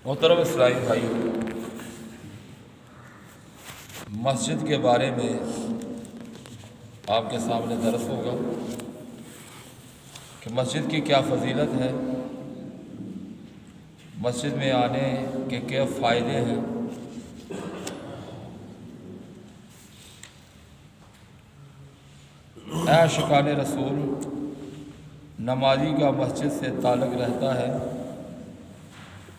محترم اسلامی بھائیو، مسجد کے بارے میں آپ کے سامنے درس ہوگا کہ مسجد کی کیا فضیلت ہے، مسجد میں آنے کے کیا فائدے ہیں۔ اے عاشقان رسول، نمازی کا مسجد سے تعلق رہتا ہے،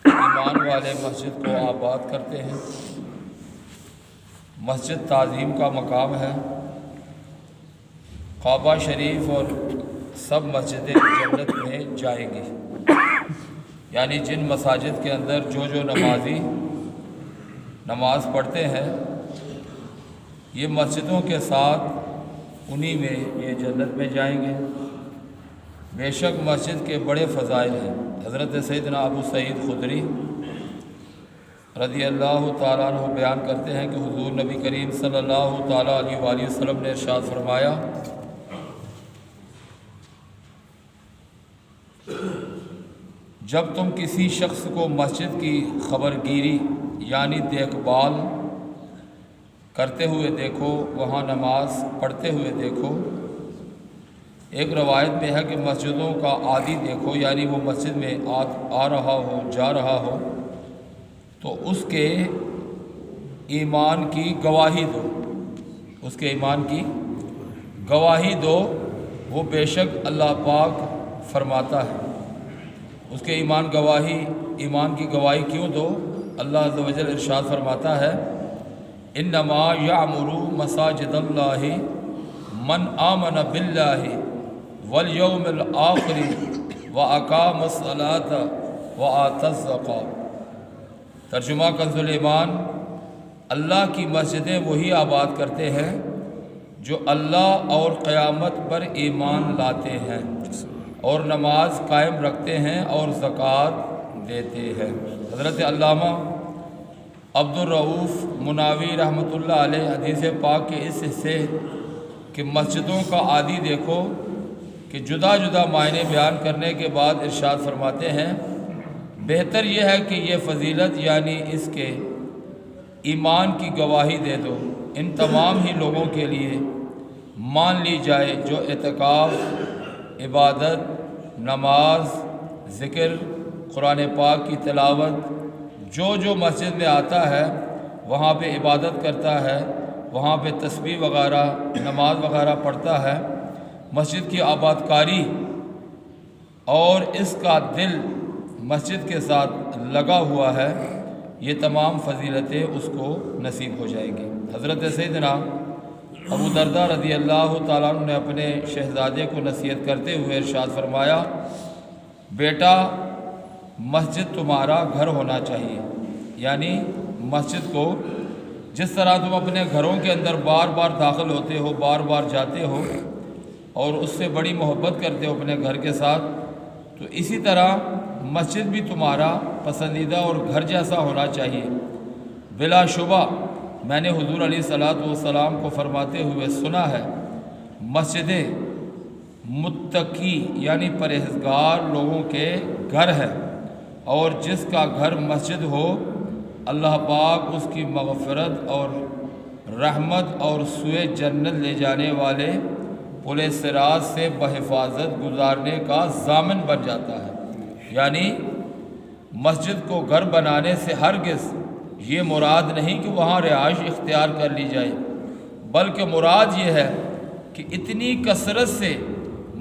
ایمان والے مسجد کو آباد کرتے ہیں، مسجد تعظیم کا مقام ہے۔ کعبہ شریف اور سب مسجدیں جنت میں جائیں گی، یعنی جن مساجد کے اندر جو نمازی نماز پڑھتے ہیں، یہ مسجدوں کے ساتھ انہی میں یہ جنت میں جائیں گے۔ بے شک مسجد کے بڑے فضائل ہیں۔ حضرت سیدنا ابو سعید خدری رضی اللہ تعالیٰ عنہ بیان کرتے ہیں کہ حضور نبی کریم صلی اللہ تعالیٰ علیہ وآلہ وسلم نے ارشاد فرمایا، جب تم کسی شخص کو مسجد کی خبر گیری یعنی دیکھ بھال کرتے ہوئے دیکھو، وہاں نماز پڑھتے ہوئے دیکھو، ایک روایت میں ہے کہ مسجدوں کا عادی دیکھو، یعنی وہ مسجد میں آ رہا ہو، جا رہا ہو، تو اس کے ایمان کی گواہی دو، اس کے ایمان کی گواہی دو، وہ بے شک اللہ پاک فرماتا ہے۔ اس کے ایمان کی گواہی کیوں دو؟ اللہ عز و جل ارشاد فرماتا ہے، انما یعمر مساجد اللہ من آمن باللہ والیوم الآخر واقام الصلاۃ وآتى الزکاۃ۔ ترجمہ کنز الایمان، اللہ کی مسجدیں وہی آباد کرتے ہیں جو اللہ اور قیامت پر ایمان لاتے ہیں اور نماز قائم رکھتے ہیں اور زکوٰۃ دیتے ہیں۔ حضرت علامہ عبدالرؤوف مناوی رحمۃ اللہ علیہ حدیث پاک کے اس حصے کہ مسجدوں کا عادی دیکھو کہ جدا جدا معنی بیان کرنے کے بعد ارشاد فرماتے ہیں، بہتر یہ ہے کہ یہ فضیلت یعنی اس کے ایمان کی گواہی دے دو، ان تمام ہی لوگوں کے لیے مان لی جائے جو اعتکاف، عبادت، نماز، ذکر، قرآن پاک کی تلاوت، جو مسجد میں آتا ہے وہاں پہ عبادت کرتا ہے، وہاں پہ تسبیح وغیرہ، نماز وغیرہ پڑھتا ہے، مسجد کی آباد کاری اور اس کا دل مسجد کے ساتھ لگا ہوا ہے، یہ تمام فضیلتیں اس کو نصیب ہو جائیں گی۔ حضرت سیدنا ابو درداء رضی اللہ تعالیٰ عنہ نے اپنے شہزادے کو نصیحت کرتے ہوئے ارشاد فرمایا، بیٹا مسجد تمہارا گھر ہونا چاہیے، یعنی مسجد کو جس طرح تم اپنے گھروں کے اندر بار بار داخل ہوتے ہو، بار بار جاتے ہو اور اس سے بڑی محبت کرتے ہو اپنے گھر کے ساتھ، تو اسی طرح مسجد بھی تمہارا پسندیدہ اور گھر جیسا ہونا چاہیے۔ بلا شبہ میں نے حضور علیہ الصلوۃ والسلام کو فرماتے ہوئے سنا ہے، مسجدیں متقی یعنی پرہیزگار لوگوں کے گھر ہیں، اور جس کا گھر مسجد ہو اللہ پاک اس کی مغفرت اور رحمت اور سوئے جنت لے جانے والے پل صراط سے بحفاظت گزارنے کا ضامن بن جاتا ہے۔ یعنی مسجد کو گھر بنانے سے ہرگز یہ مراد نہیں کہ وہاں رہائش اختیار کر لی جائے، بلکہ مراد یہ ہے کہ اتنی کثرت سے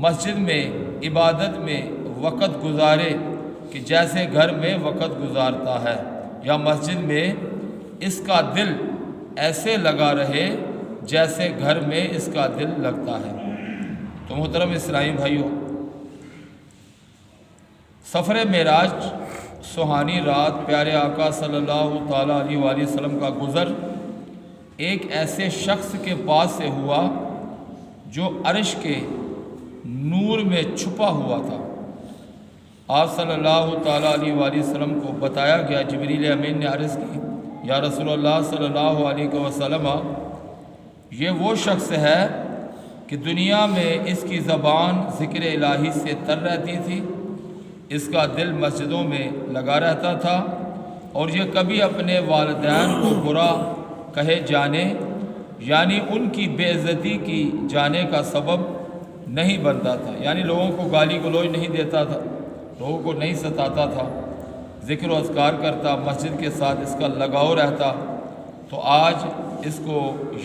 مسجد میں عبادت میں وقت گزارے کہ جیسے گھر میں وقت گزارتا ہے، یا مسجد میں اس کا دل ایسے لگا رہے جیسے گھر میں اس کا دل لگتا ہے۔ تو محترم اسلامی بھائیو، سفر معراج سہانی رات پیارے آقا صلی اللہ تعالیٰ علیہ وآلہ وسلم کا گزر ایک ایسے شخص کے پاس سے ہوا جو عرش کے نور میں چھپا ہوا تھا۔ آپ صلی اللہ تعالیٰ علیہ وآلہ وسلم کو بتایا گیا، جبریل امین نے عرض کی، یا رسول اللہ صلی اللہ علیہ وسلم، یہ وہ شخص ہے کہ دنیا میں اس کی زبان ذکر الہی سے تر رہتی تھی، اس کا دل مسجدوں میں لگا رہتا تھا، اور یہ کبھی اپنے والدین کو برا کہے جانے یعنی ان کی بے عزتی کی جانے کا سبب نہیں بنتا تھا، یعنی لوگوں کو گالی گلوچ نہیں دیتا تھا، لوگوں کو نہیں ستاتا تھا، ذکر و اذکار کرتا، مسجد کے ساتھ اس کا لگاؤ رہتا، تو آج اس کو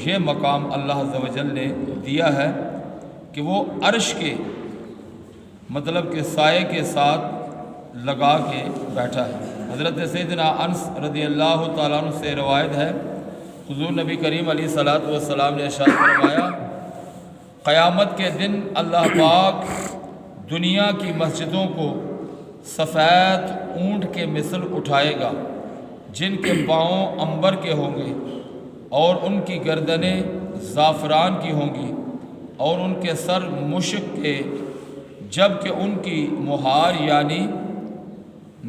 یہ مقام اللہ عز و جل نے دیا ہے کہ وہ عرش کے مطلب کہ سائے کے ساتھ لگا کے بیٹھا ہے۔ حضرت سیدنا انس رضی اللہ تعالیٰ عنہ سے روایت ہے، حضور نبی کریم علیہ الصلوۃ والسلام نے ارشاد فرمایا، قیامت کے دن اللہ پاک دنیا کی مسجدوں کو سفید اونٹ کے مثل اٹھائے گا، جن کے پاؤں عنبر کے ہوں گے اور ان کی گردنیں زعفران کی ہوں گی اور ان کے سر مشک کے، جبکہ ان کی مہار یعنی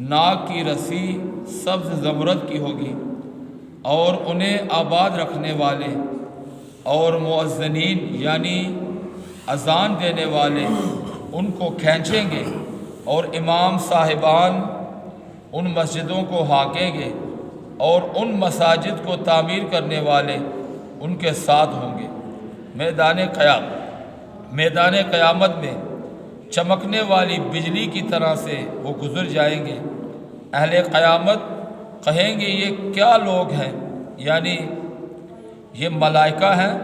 ناک کی رسی سبز زمرد کی ہوگی، اور انہیں آباد رکھنے والے اور مؤذنین یعنی اذان دینے والے ان کو کھینچیں گے، اور امام صاحبان ان مسجدوں کو ہانکیں گے، اور ان مساجد کو تعمیر کرنے والے ان کے ساتھ ہوں گے۔ میدان قیامت میں چمکنے والی بجلی کی طرح سے وہ گزر جائیں گے۔ اہل قیامت کہیں گے یہ کیا لوگ ہیں، یعنی یہ ملائکہ ہیں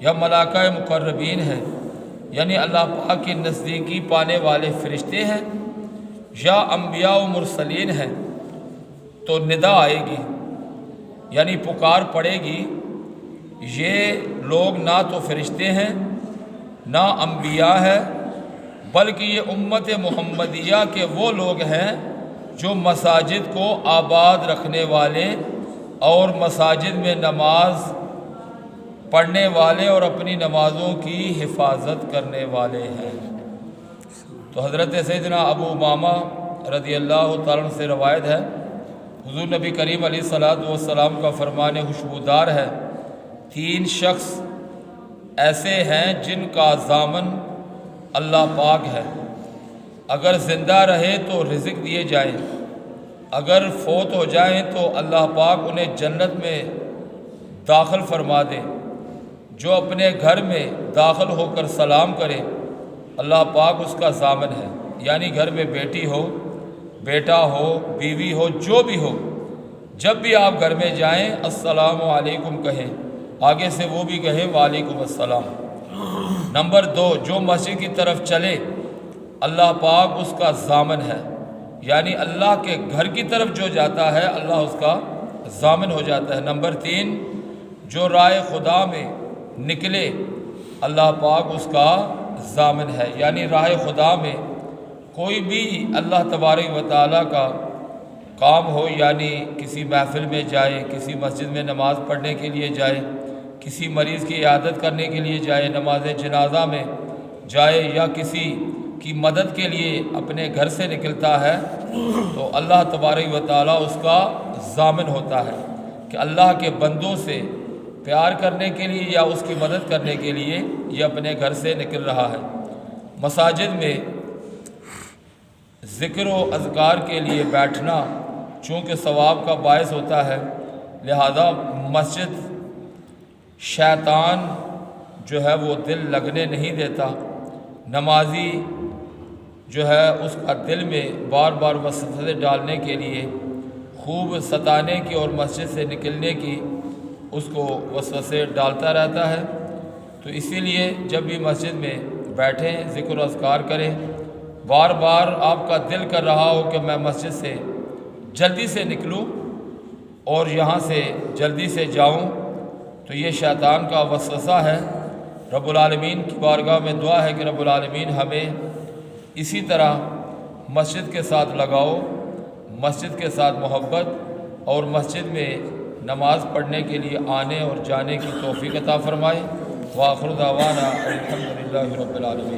یا ملائکہ مقربین ہیں، یعنی اللہ پاک کی نزدیکی پانے والے فرشتے ہیں یا انبیاء و مرسلین ہیں۔ تو ندا آئے گی یعنی پکار پڑے گی، یہ لوگ نہ تو فرشتے ہیں نہ انبیاء ہیں، بلکہ یہ امت محمدیہ کے وہ لوگ ہیں جو مساجد کو آباد رکھنے والے اور مساجد میں نماز پڑھنے والے اور اپنی نمازوں کی حفاظت کرنے والے ہیں۔ تو حضرت سیدنا ابو امامہ رضی اللہ تعالیٰ عنہ سے روایت ہے، حضور نبی کریم علیہ الصلوۃ والسلام کا فرمان خوشبودار ہے، 3 شخص ایسے ہیں جن کا ضامن اللہ پاک ہے، اگر زندہ رہے تو رزق دیے جائیں، اگر فوت ہو جائیں تو اللہ پاک انہیں جنت میں داخل فرما دے۔ جو اپنے گھر میں داخل ہو کر سلام کرے اللہ پاک اس کا ضامن ہے، یعنی گھر میں بیٹی ہو، بیٹا ہو، بیوی ہو، جو بھی ہو، جب بھی آپ گھر میں جائیں السلام علیکم کہیں، آگے سے وہ بھی کہیں وعلیکم السلام۔ نمبر 2، جو مسجد کی طرف چلے اللہ پاک اس کا ضامن ہے، یعنی اللہ کے گھر کی طرف جو جاتا ہے اللہ اس کا ضامن ہو جاتا ہے۔ نمبر 3، جو راہ خدا میں نکلے اللہ پاک اس کا ضامن ہے، یعنی راہ خدا میں کوئی بھی اللہ تبارک و تعالیٰ کا کام ہو، یعنی کسی محفل میں جائے، کسی مسجد میں نماز پڑھنے کے لیے جائے، کسی مریض کی عیادت کرنے کے لیے جائے، نماز جنازہ میں جائے، یا کسی کی مدد کے لیے اپنے گھر سے نکلتا ہے تو اللہ تبارک و تعالیٰ اس کا ضامن ہوتا ہے کہ اللہ کے بندوں سے پیار کرنے کے لیے یا اس کی مدد کرنے کے لیے یہ اپنے گھر سے نکل رہا ہے۔ مساجد میں ذکر و اذکار کے لیے بیٹھنا چونکہ ثواب کا باعث ہوتا ہے، لہذا مسجد شیطان جو ہے وہ دل لگنے نہیں دیتا، نمازی جو ہے اس کا دل میں بار بار وسوسے ڈالنے کے لیے، خوب ستانے کی اور مسجد سے نکلنے کی اس کو وسوسے ڈالتا رہتا ہے۔ تو اسی لیے جب بھی مسجد میں بیٹھیں ذکر و اذکار کریں، بار بار آپ کا دل کر رہا ہو کہ میں مسجد سے جلدی سے نکلوں اور یہاں سے جلدی سے جاؤں، تو یہ شیطان کا وسوسہ ہے۔ رب العالمین کی بارگاہ میں دعا ہے کہ رب العالمین ہمیں اسی طرح مسجد کے ساتھ لگاؤ، مسجد کے ساتھ محبت اور مسجد میں نماز پڑھنے کے لیے آنے اور جانے کی توفیق عطا فرمائے۔ وآخر دعوانا الحمدللہ رب العالمین۔